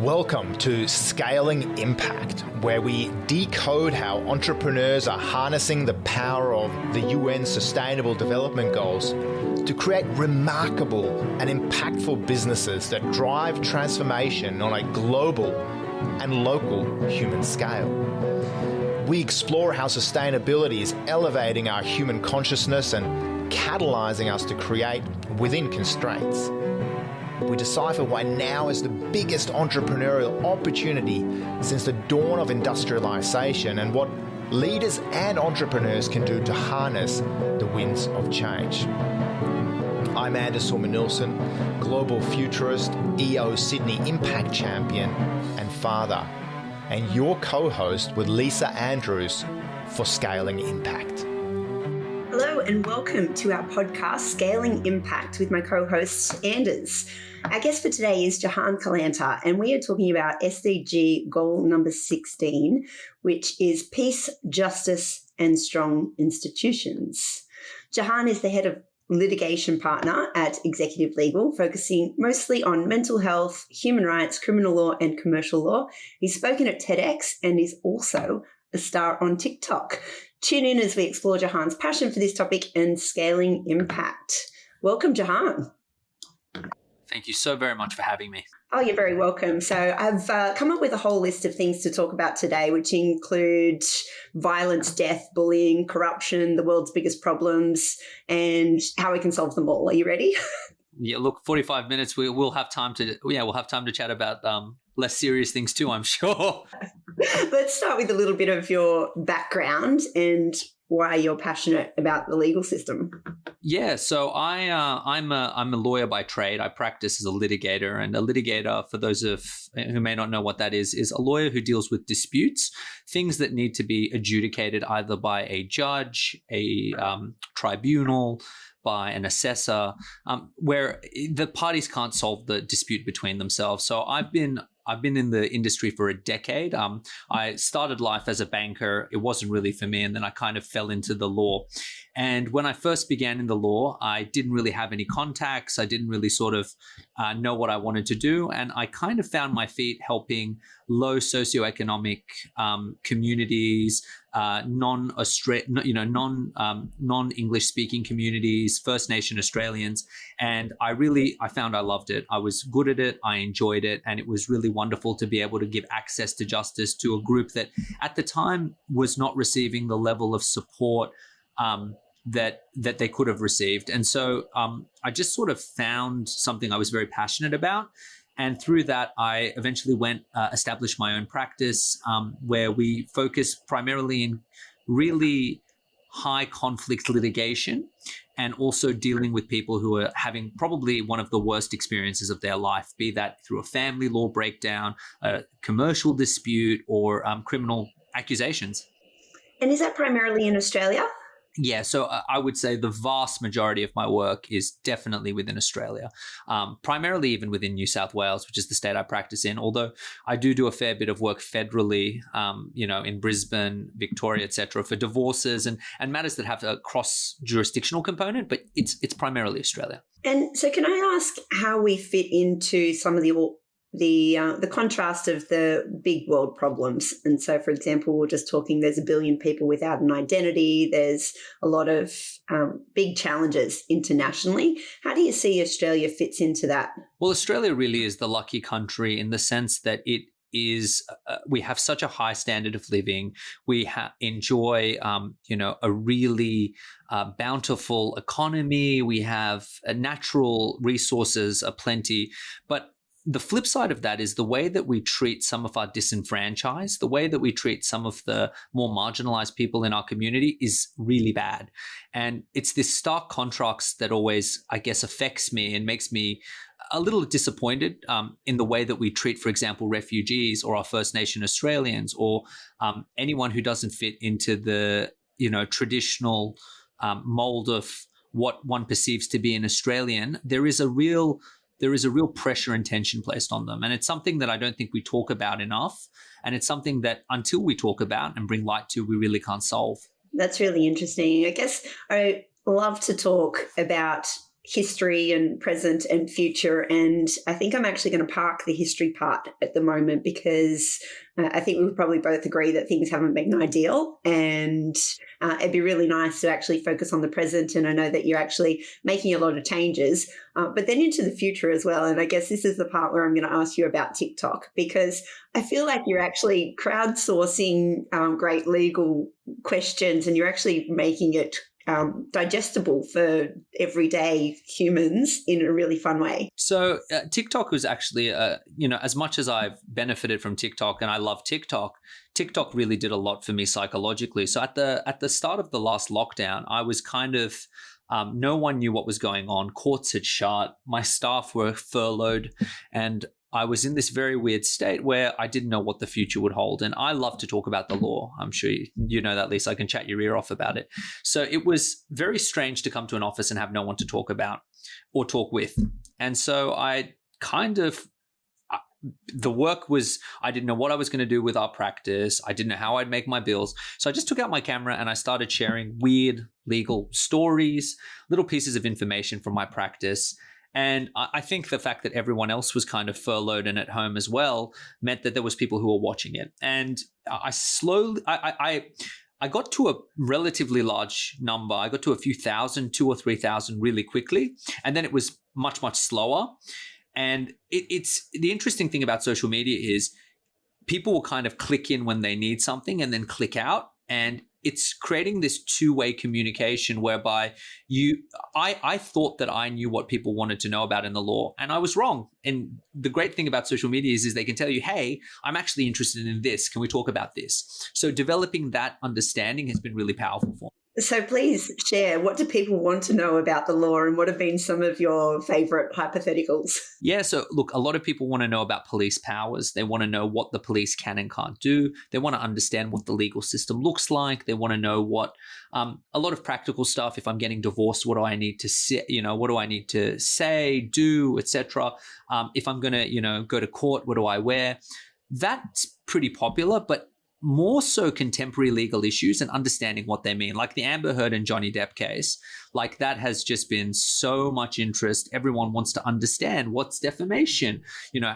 Welcome to Scaling Impact, where we decode how entrepreneurs are harnessing the power of the UN Sustainable Development Goals to create remarkable and impactful businesses that drive transformation on a global and local human scale. We explore how sustainability is elevating our human consciousness and catalyzing us to create within constraints. We decipher why now is the biggest entrepreneurial opportunity since the dawn of industrialization and what leaders and entrepreneurs can do to harness the winds of change. I'm Anders Sorman-Nilsson, global futurist, EO Sydney Impact Champion and father, and your co-host with Lisa Andrews for Scaling Impact. Hello and welcome to our podcast, Scaling Impact, with my co-host, Anders. Our guest for today is Jahan Kalantar, and we are talking about SDG goal number 16, which is peace, justice, and strong institutions. Jahan is the head of litigation partner at Executive Legal, focusing mostly on mental health, human rights, criminal law, and commercial law. He's spoken at TEDx and is also a star on TikTok. Tune in as we explore Jahan's passion for this topic and scaling impact. Welcome, Jahan. Thank you so very much for having me. Oh, you're very welcome. So I've come up with a whole list of things to talk about today, which include violence, death, bullying, corruption, the world's biggest problems, and how we can solve them all. Are you ready? Yeah, look, 45 minutes. We'll have time to chat about less serious things too, I'm sure. Let's start with a little bit of your background and why you're passionate about the legal system. Yeah, so I'm a lawyer by trade. I practice as a litigator, and a litigator, for those who may not know what that is a lawyer who deals with disputes, things that need to be adjudicated either by a judge, a tribunal, by an assessor, where the parties can't solve the dispute between themselves. So I've been in the industry for a decade. I started life as a banker. It wasn't really for me. And then I kind of fell into the law. And when I first began in the law, I didn't really have any contacts. I didn't really sort of know what I wanted to do. And I kind of found my feet helping low socioeconomic communities, non-English speaking communities, First Nation Australians. And I found I loved it. I was good at it. I enjoyed it. And it was really wonderful to be able to give access to justice to a group that at the time was not receiving the level of support that they could have received. And so I just sort of found something I was very passionate about. And through that, I eventually established my own practice where we focus primarily in really high conflict litigation and also dealing with people who are having probably one of the worst experiences of their life, be that through a family law breakdown, a commercial dispute, or criminal accusations. And is that primarily in Australia? Yeah, so I would say the vast majority of my work is definitely within Australia, primarily even within New South Wales, which is the state I practice in, although I do a fair bit of work federally, in Brisbane, Victoria, etc., for divorces and matters that have a cross-jurisdictional component, but it's primarily Australia. And so can I ask how we fit into some of the contrast of the big world problems? And so, for example, we're just talking, there's 1 billion people without an identity. There's a lot of big challenges internationally. How do you see Australia fits into that? Well, Australia really is the lucky country in the sense that it is, we have such a high standard of living. We enjoy, a really bountiful economy. We have natural resources aplenty, but the flip side of that is the way that we treat some of our disenfranchised, the way that we treat some of the more marginalized people in our community is really bad. And it's this stark contrast that always, I guess, affects me and makes me a little disappointed in the way that we treat, for example, refugees or our First Nation Australians or anyone who doesn't fit into the, traditional mold of what one perceives to be an Australian. There is a real pressure and tension placed on them. And it's something that I don't think we talk about enough. And it's something that until we talk about and bring light to, we really can't solve. That's really interesting. I guess I love to talk about history and present and future. And I think I'm actually going to park the history part at the moment because I think we would probably both agree that things haven't been ideal, and it'd be really nice to actually focus on the present. And I know that you're actually making a lot of changes, but then into the future as well. And I guess this is the part where I'm going to ask you about TikTok, because I feel like you're actually crowdsourcing great legal questions, and you're actually making it digestible for everyday humans in a really fun way. So TikTok was actually, as much as I've benefited from TikTok and I love TikTok, TikTok really did a lot for me psychologically. So at the start of the last lockdown, I was kind of, no one knew what was going on. Courts had shut, my staff were furloughed, and I was in this very weird state where I didn't know what the future would hold. And I love to talk about the law. I'm sure you know that, Lisa. I can chat your ear off about it. So it was very strange to come to an office and have no one to talk about or talk with. And so I kind of, the work was, I didn't know what I was going to do with our practice. I didn't know how I'd make my bills. So I just took out my camera and I started sharing weird legal stories, little pieces of information from my practice. And I think the fact that everyone else was kind of furloughed and at home as well meant that there was people who were watching it. And I got to a relatively large number. I got to a few thousand, 2,000 or 3,000 really quickly. And then it was much, much slower. And it's the interesting thing about social media is people will kind of click in when they need something and then click out. And it's creating this two-way communication whereby I thought that I knew what people wanted to know about in the law, and I was wrong. And the great thing about social media is they can tell you, hey, I'm actually interested in this. Can we talk about this? So developing that understanding has been really powerful for me. So please share, what do people want to know about the law, and what have been some of your favourite hypotheticals? Yeah, so look, a lot of people want to know about police powers. They want to know what the police can and can't do. They want to understand what the legal system looks like. They want to know what a lot of practical stuff. If I'm getting divorced, what do I need to say? What do I need to say, do, etc. If I'm going to, go to court, what do I wear? That's pretty popular, but more so contemporary legal issues and understanding what they mean, like the Amber Heard and Johnny Depp case. Like that has just been so much interest. Everyone wants to understand what's defamation.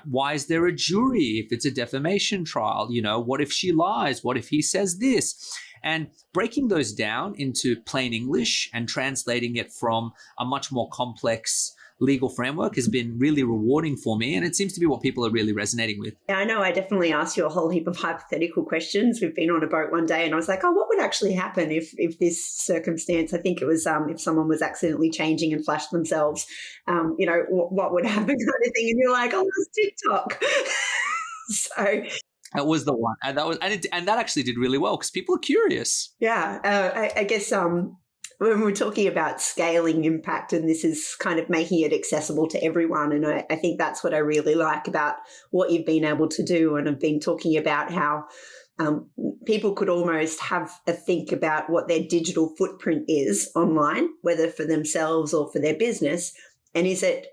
Why is there a jury if it's a defamation trial? What if she lies? What if he says this? And breaking those down into plain English and translating it from a much more complex legal framework has been really rewarding for me, and it seems to be what people are really resonating with. Yeah, I know. I definitely asked you a whole heap of hypothetical questions. We've been on a boat one day and I was like, what would actually happen if this circumstance, I think it was if someone was accidentally changing and flashed themselves, what would happen kind of thing. And you're like, it's TikTok. So that was the one. And that actually did really well because people are curious. Yeah. I guess when we're talking about scaling impact, and this is kind of making it accessible to everyone, and I think that's what I really like about what you've been able to do. And I've been talking about how people could almost have a think about what their digital footprint is online, whether for themselves or for their business, and is it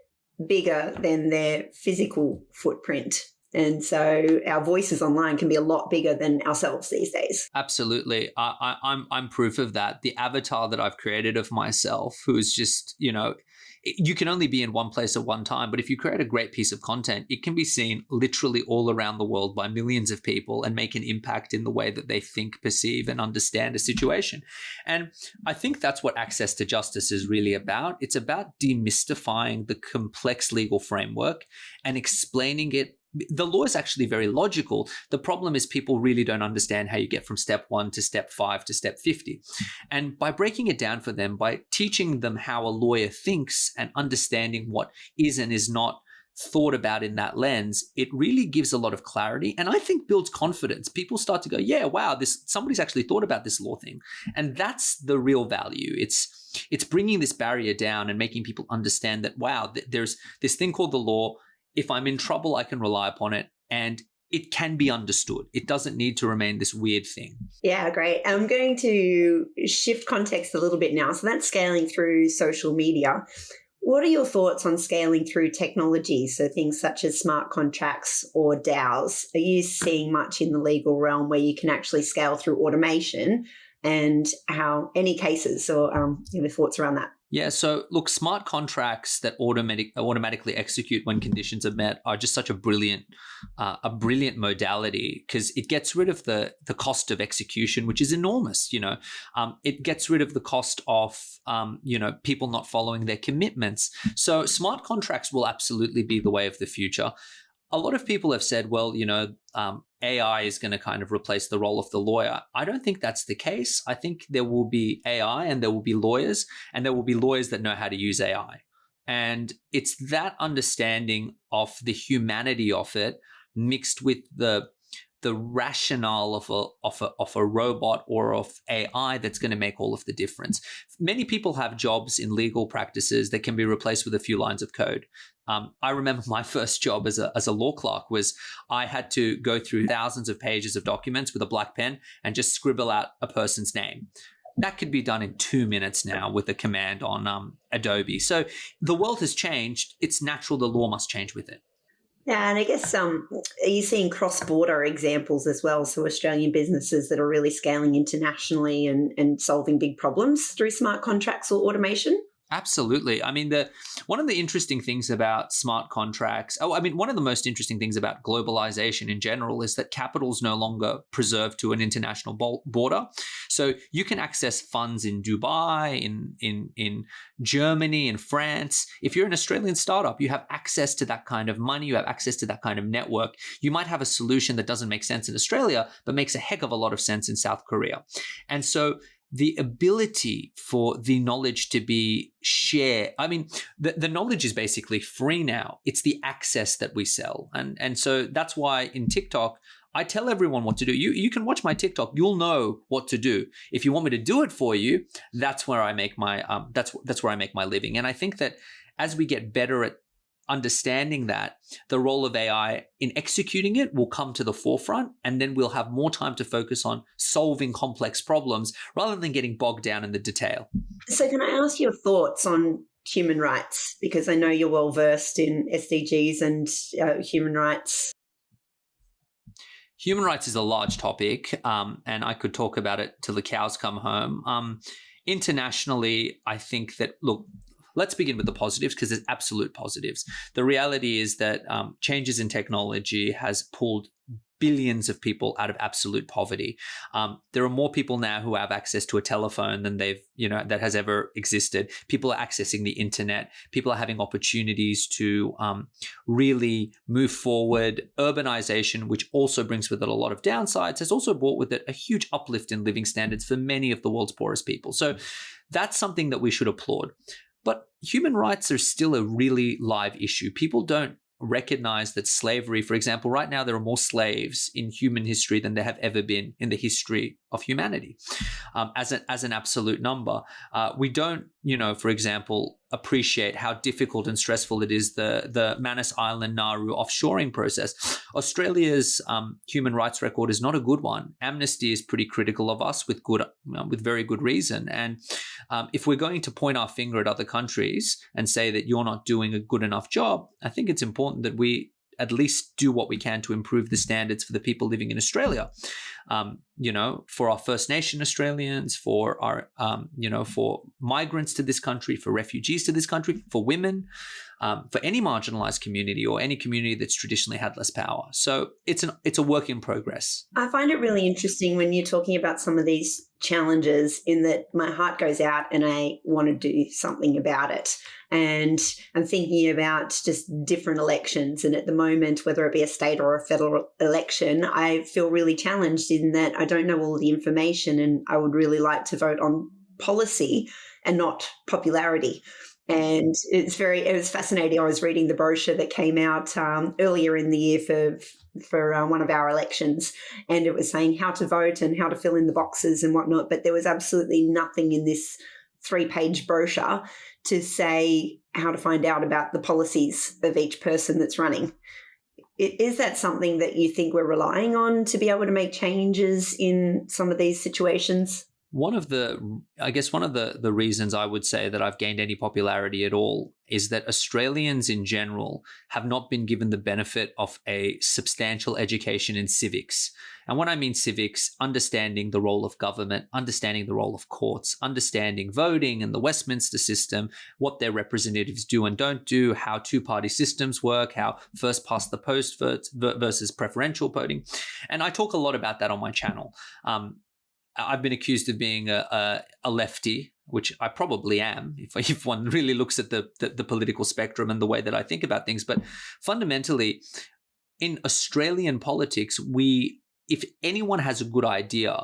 bigger than their physical footprint? And so our voices online can be a lot bigger than ourselves these days. Absolutely. I'm proof of that. The avatar that I've created of myself, who's just, you can only be in one place at one time, but if you create a great piece of content, it can be seen literally all around the world by millions of people and make an impact in the way that they think, perceive, and understand a situation. And I think that's what access to justice is really about. It's about demystifying the complex legal framework and explaining it. The law is actually very logical. The problem is people really don't understand how you get from step 1 to step 5 to step 50. And by breaking it down for them, by teaching them how a lawyer thinks and understanding what is and is not thought about in that lens, it really gives a lot of clarity and I think builds confidence. People start to go, yeah, wow, somebody's actually thought about this law thing. And that's the real value. It's bringing this barrier down and making people understand that, wow, there's this thing called the law. If I'm in trouble, I can rely upon it and it can be understood. It doesn't need to remain this weird thing. Yeah, great. I'm going to shift context a little bit now. So that's scaling through social media. What are your thoughts on scaling through technology? So things such as smart contracts or DAOs. Are you seeing much in the legal realm where you can actually scale through automation, and how any cases or your thoughts around that? Yeah. So look, smart contracts that automatically execute when conditions are met are just such a brilliant modality, because it gets rid of the cost of execution, which is enormous. It gets rid of the cost of people not following their commitments. So smart contracts will absolutely be the way of the future. A lot of people have said, well, AI is going to kind of replace the role of the lawyer. I don't think that's the case. I think there will be AI and there will be lawyers, and there will be lawyers that know how to use AI. And it's that understanding of the humanity of it mixed with the rationale of a robot or of AI that's going to make all of the difference. Many people have jobs in legal practices that can be replaced with a few lines of code. I remember my first job as a law clerk was I had to go through thousands of pages of documents with a black pen and just scribble out a person's name. That could be done in 2 minutes now with a command on Adobe. So the world has changed. It's natural the law must change with it. Yeah, and I guess are you seeing cross-border examples as well? So Australian businesses that are really scaling internationally and solving big problems through smart contracts or automation? Absolutely. I mean, one of the interesting things about smart contracts, one of the most interesting things about globalization in general is that capital is no longer preserved to an international border. So you can access funds in Dubai, in Germany, in France. If you're an Australian startup, you have access to that kind of money. You have access to that kind of network. You might have a solution that doesn't make sense in Australia, but makes a heck of a lot of sense in South Korea. And so the ability for the knowledge to be shared. I mean, the knowledge is basically free now. It's the access that we sell. And so that's why in TikTok, I tell everyone what to do. You can watch my TikTok. You'll know what to do. If you want me to do it for you, that's where I make my that's where I make my living. And I think that as we get better at understanding that, the role of AI in executing it will come to the forefront, and then we'll have more time to focus on solving complex problems rather than getting bogged down in the detail. So can I ask your thoughts on human rights? Because I know you're well versed in SDGs and human rights. Human rights is a large topic, and I could talk about it till the cows come home. Internationally, I think that, look, let's begin with the positives, because there's absolute positives. The reality is that changes in technology has pulled billions of people out of absolute poverty. There are more people now who have access to a telephone than that has ever existed. People are accessing the internet. People are having opportunities to really move forward. Urbanization, which also brings with it a lot of downsides, has also brought with it a huge uplift in living standards for many of the world's poorest people. So that's something that we should applaud. But human rights are still a really live issue. People don't recognize that slavery, for example, right now there are more slaves in human history than there have ever been in the history of humanity, as an absolute number. We don't, for example, appreciate how difficult and stressful it is, the Manus Island Nauru offshoring process. Australia's human rights record is not a good one. Amnesty is pretty critical of us with very good reason. And if we're going to point our finger at other countries and say that you're not doing a good enough job, I think it's important that we at least do what we can to improve the standards for the people living in Australia. For our First Nation Australians, for our, for migrants to this country, for refugees to this country, for women, for any marginalized community or any community that's traditionally had less power. So it's a work in progress. I find it really interesting when you're talking about some of these challenges, in that my heart goes out and I want to do something about it. And I'm thinking about just different elections. And at the moment, whether it be a state or a federal election, I feel really challenged in that I don't know all the information, and I would really like to vote on policy and not popularity. And it was fascinating. I was reading the brochure that came out earlier in the year for one of our elections, and it was saying how to vote and how to fill in the boxes and whatnot. But there was absolutely nothing in this 3-page brochure to say how to find out about the policies of each person that's running. Is that something that you think we're relying on to be able to make changes in some of these situations? one of the reasons I would say that I've gained any popularity at all is that Australians in general have not been given the benefit of a substantial education in civics. And when I mean civics, understanding the role of government, understanding the role of courts, understanding voting and the Westminster system, what their representatives do and don't do, how two-party systems work, how first past the post versus preferential voting. And I talk a lot about that on my channel. I've been accused of being a lefty, which I probably am if one really looks at the political spectrum and the way that I think about things. But fundamentally, in Australian politics, if anyone has a good idea,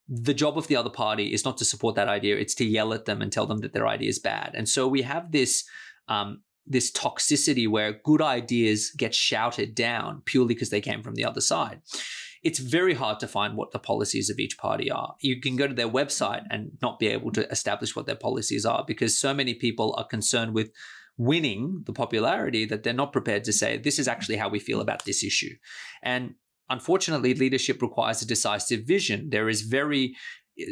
the job of the other party is not to support that idea; it's to yell at them and tell them that their idea is bad. And so we have this toxicity where good ideas get shouted down purely because they came from the other side. It's very hard to find what the policies of each party are. You can go to their website and not be able to establish what their policies are because so many people are concerned with winning the popularity that they're not prepared to say, this is actually how we feel about this issue. And unfortunately, leadership requires a decisive vision.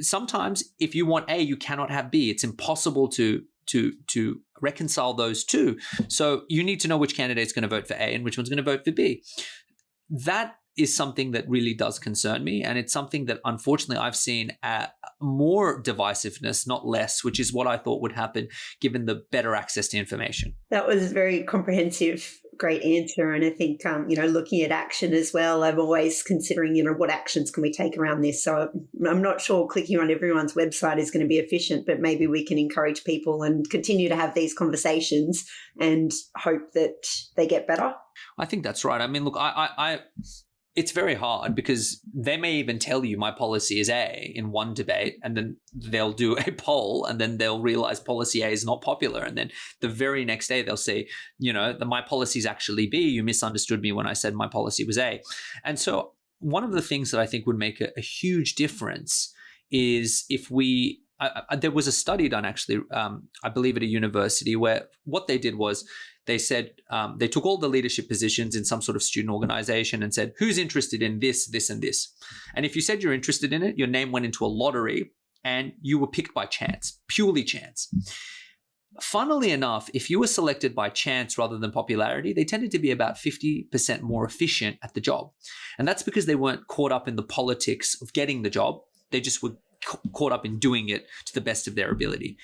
Sometimes if you want A, you cannot have B. It's impossible to reconcile those two. So you need to know which candidate's going to vote for A and which one's going to vote for B. That is something that really does concern me. And it's something that unfortunately I've seen more divisiveness, not less, which is what I thought would happen given the better access to information. That was a very comprehensive, great answer. And I think, looking at action as well, I'm always considering, what actions can we take around this? So I'm not sure clicking on everyone's website is going to be efficient, but maybe we can encourage people and continue to have these conversations and hope that they get better. I think that's right. I mean, look, it's very hard because they may even tell you my policy is A in one debate, and then they'll do a poll and then they'll realize policy A is not popular. And then the very next day they'll say, my policy is actually B. You misunderstood me when I said my policy was A. And so one of the things that I think would make a huge difference is if there was a study done actually, I believe at a university, where what they did was they said they took all the leadership positions in some sort of student organization and said, who's interested in this, this, and this? And if you said you're interested in it, your name went into a lottery and you were picked by chance, purely chance. Funnily enough, if you were selected by chance rather than popularity, they tended to be about 50% more efficient at the job. And that's because they weren't caught up in the politics of getting the job. They just were caught up in doing it to the best of their ability.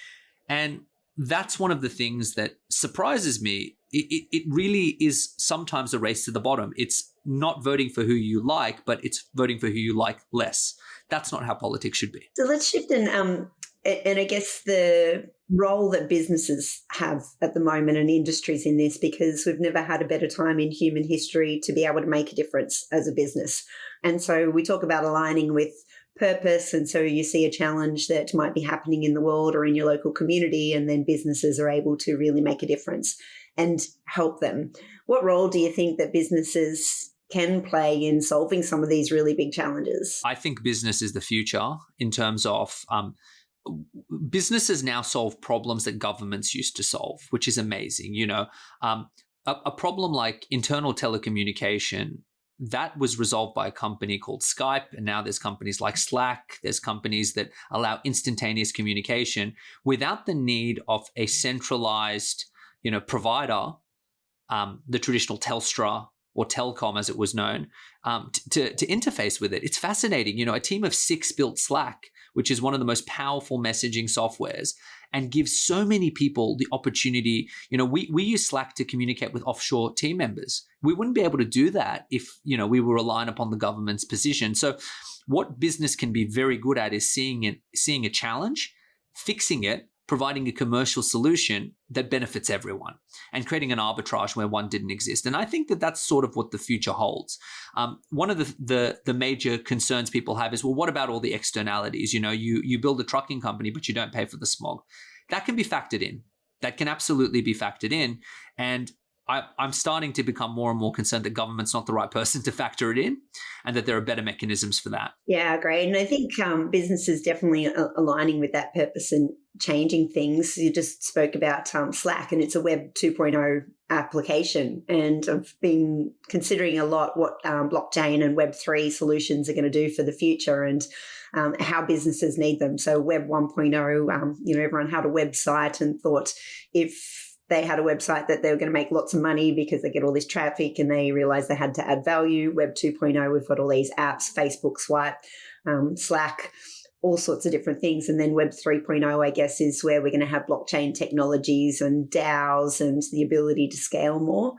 And that's one of the things that surprises me. It really is sometimes a race to the bottom. It's not voting for who you like, but it's voting for who you like less. That's not how politics should be. So let's shift and I guess the role that businesses have at the moment and industries in this, because we've never had a better time in human history to be able to make a difference as a business. And so we talk about aligning with purpose. And so you see a challenge that might be happening in the world or in your local community, and then businesses are able to really make a difference and help them. What role do you think that businesses can play in solving some of these really big challenges? I think business is the future in terms of businesses now solve problems that governments used to solve, which is amazing. A problem like internal telecommunication, that was resolved by a company called Skype. And now there's companies like Slack. There's companies that allow instantaneous communication without the need of a centralized, provider, the traditional Telstra or Telcom as it was known, to interface with it. It's fascinating. A team of 6 built Slack, which is one of the most powerful messaging softwares, and gives so many people the opportunity. We use Slack to communicate with offshore team members. We wouldn't be able to do that if, we were relying upon the government's position. So what business can be very good at is seeing a challenge, fixing it, providing a commercial solution that benefits everyone, and creating an arbitrage where one didn't exist. And I think that that's sort of what the future holds. One of the major concerns people have is, well, what about all the externalities? You build a trucking company, but you don't pay for the smog. That can be factored in. That can absolutely be factored in. And I'm starting to become more and more concerned that government's not the right person to factor it in, and that there are better mechanisms for that. Yeah, great. And I think businesses definitely aligning with that purpose and changing things. You just spoke about Slack, and it's a Web 2.0 application. And I've been considering a lot what blockchain and Web3 solutions are going to do for the future. And how businesses need them. So Web 1.0, everyone had a website and thought if they had a website that they were going to make lots of money because they get all this traffic, and they realized they had to add value. Web 2.0, we've got all these apps, Facebook Swipe, Slack, all sorts of different things. And then Web 3.0, I guess, is where we're going to have blockchain technologies and DAOs and the ability to scale more.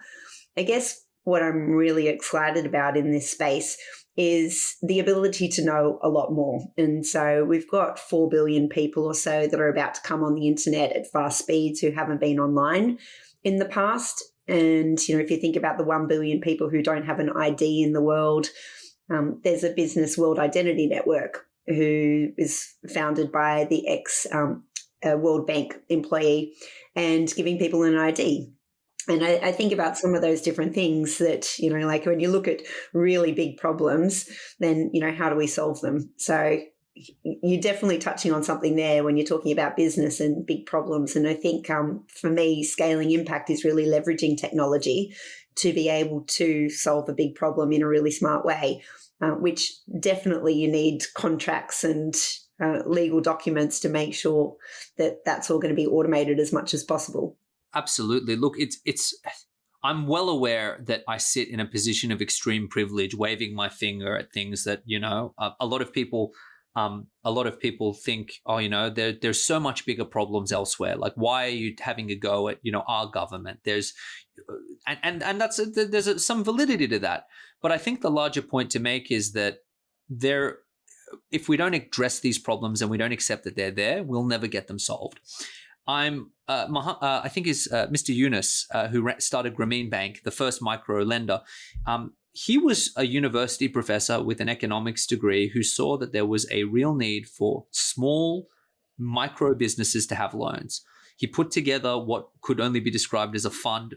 I guess what I'm really excited about in this space is the ability to know a lot more. And so we've got 4 billion people or so that are about to come on the internet at fast speeds who haven't been online in the past. And, if you think about the 1 billion people who don't have an ID in the world, there's a business, World Identity Network, who is founded by the ex-World Bank employee and giving people an ID. And I think about some of those different things that, like when you look at really big problems, then, how do we solve them? So you're definitely touching on something there when you're talking about business and big problems. And I think for me, scaling impact is really leveraging technology to be able to solve a big problem in a really smart way, which definitely you need contracts and legal documents to make sure that that's all going to be automated as much as possible. Absolutely. Look, I'm well aware that I sit in a position of extreme privilege, waving my finger at things that, a lot of people think, there's so much bigger problems elsewhere. Like, why are you having a go at, our government? There's some validity to that. But I think the larger point to make is that if we don't address these problems and we don't accept that they're there, we'll never get them solved. I think is Mr. Yunus, who started Grameen Bank, the first micro lender. He was a university professor with an economics degree who saw that there was a real need for small micro businesses to have loans. He put together what could only be described as a fund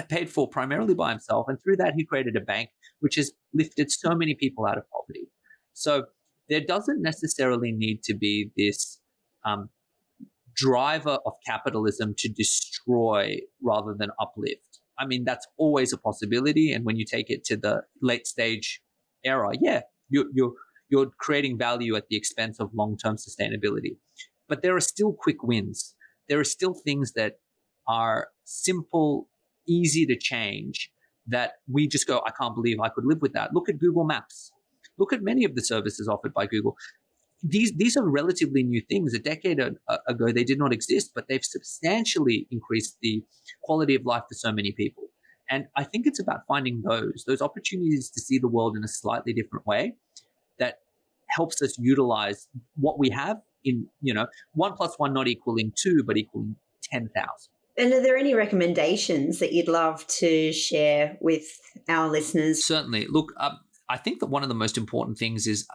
paid for primarily by himself. And through that, he created a bank which has lifted so many people out of poverty. So there doesn't necessarily need to be this driver of capitalism to destroy rather than uplift. I mean, that's always a possibility. And when you take it to the late stage era, you're creating value at the expense of long-term sustainability. But there are still quick wins. There are still things that are simple, easy to change that we just go, I can't believe I could live with that. Look at Google Maps. Look at many of the services offered by Google. These are relatively new things. A decade ago, they did not exist, but they've substantially increased the quality of life for so many people. And I think it's about finding those opportunities to see the world in a slightly different way that helps us utilize what we have in, 1 + 1 not equaling 2, but equaling 10,000. And are there any recommendations that you'd love to share with our listeners? Certainly. Look, I think that one of the most important things is,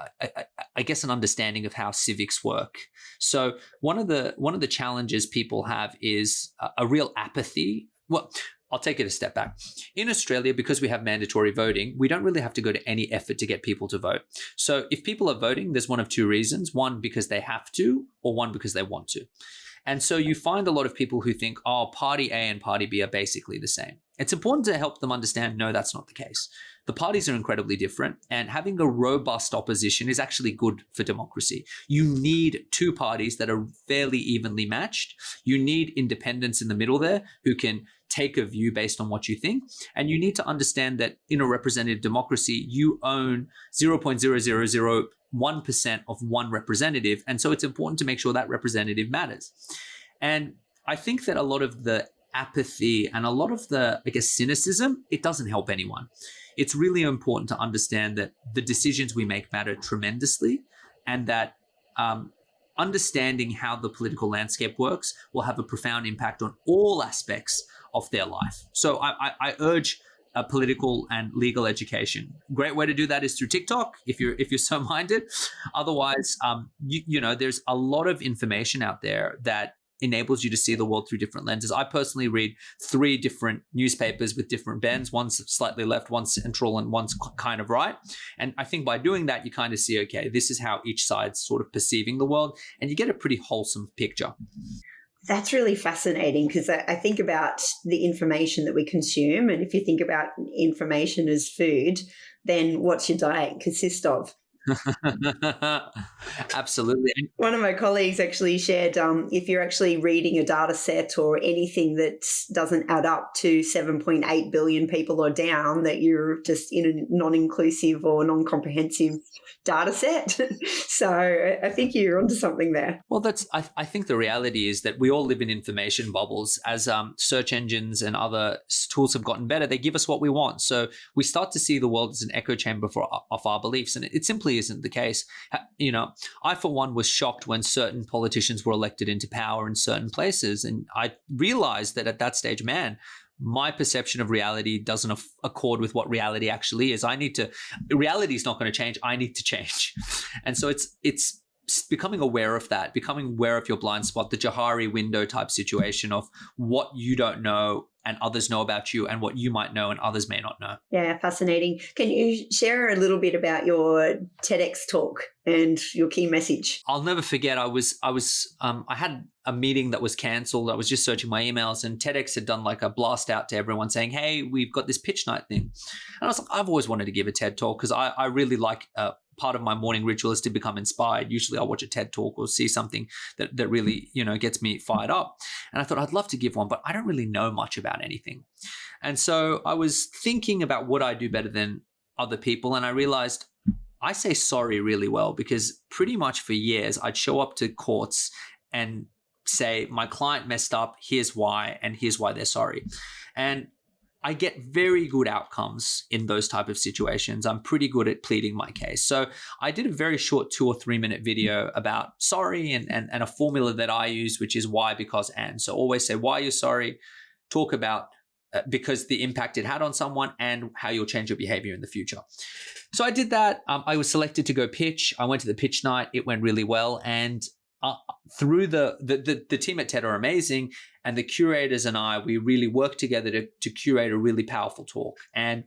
I guess, an understanding of how civics work. So one of the challenges people have is a real apathy. Well, I'll take it a step back. In Australia, because we have mandatory voting, we don't really have to go to any effort to get people to vote. So if people are voting, there's one of two reasons: one, because they have to, or one, because they want to. And so you find a lot of people who think, party A and party B are basically the same. It's important to help them understand, no, that's not the case. The parties are incredibly different, and having a robust opposition is actually good for democracy. You need two parties that are fairly evenly matched. You need independents in the middle there who can take a view based on what you think. And you need to understand that in a representative democracy, you own 0.0001% of one representative. And so it's important to make sure that representative matters. And I think that a lot of the apathy and a lot of the, cynicism, it doesn't help anyone. It's really important to understand that the decisions we make matter tremendously, and that understanding how the political landscape works will have a profound impact on all aspects of their life. So I urge political and legal education. Great way to do that is through TikTok, if you're so minded. Otherwise, there's a lot of information out there that enables you to see the world through different lenses. I personally read 3 different newspapers with different bends. One's slightly left, one's central, and one's kind of right. And I think by doing that, you kind of see, okay, this is how each side's sort of perceiving the world, and you get a pretty wholesome picture. That's really fascinating, because I think about the information that we consume. And if you think about information as food, then what's your diet consist of? Absolutely. One of my colleagues actually shared if you're actually reading a data set or anything that doesn't add up to 7.8 billion people or down, that you're just in a non-inclusive or non-comprehensive data set. So I think you're onto something there. Well, I think the reality is that we all live in information bubbles. As search engines and other tools have gotten better, they give us what we want. So we start to see the world as an echo chamber of our beliefs. And it simply isn't the case. I, for one, was shocked when certain politicians were elected into power in certain places. And I realized that at that stage, man, my perception of reality doesn't accord with what reality actually is. Reality is not going to change. I need to change. And so it's becoming aware of that, becoming aware of your blind spot, the Johari window type situation of what you don't know and others know about you, and what you might know and others may not know. Yeah, fascinating. Can you share a little bit about your TEDx talk and your key message? I'll never forget. I had a meeting that was cancelled. I was just searching my emails, and TEDx had done like a blast out to everyone saying, "Hey, we've got this pitch night thing." And I was like, I've always wanted to give a TED talk because I really like. Part of my morning ritual is to become inspired. Usually I'll watch a TED talk or see something that really, gets me fired up. And I thought I'd love to give one, but I don't really know much about anything. And so I was thinking about what I do better than other people. And I realized I say sorry really well, because pretty much for years I'd show up to courts and say, my client messed up, here's why, and here's why they're sorry. And I get very good outcomes in those type of situations. I'm pretty good at pleading my case. So I did a very short 2 or 3 minute video about sorry and a formula that I use, which is why, because, and. So always say why you're sorry, talk about because the impact it had on someone, and how you'll change your behavior in the future. So I did that. I was selected to go pitch. I went to the pitch night. It went really well. And through the team at TED are amazing, and the curators and I, we really worked together to curate a really powerful talk. And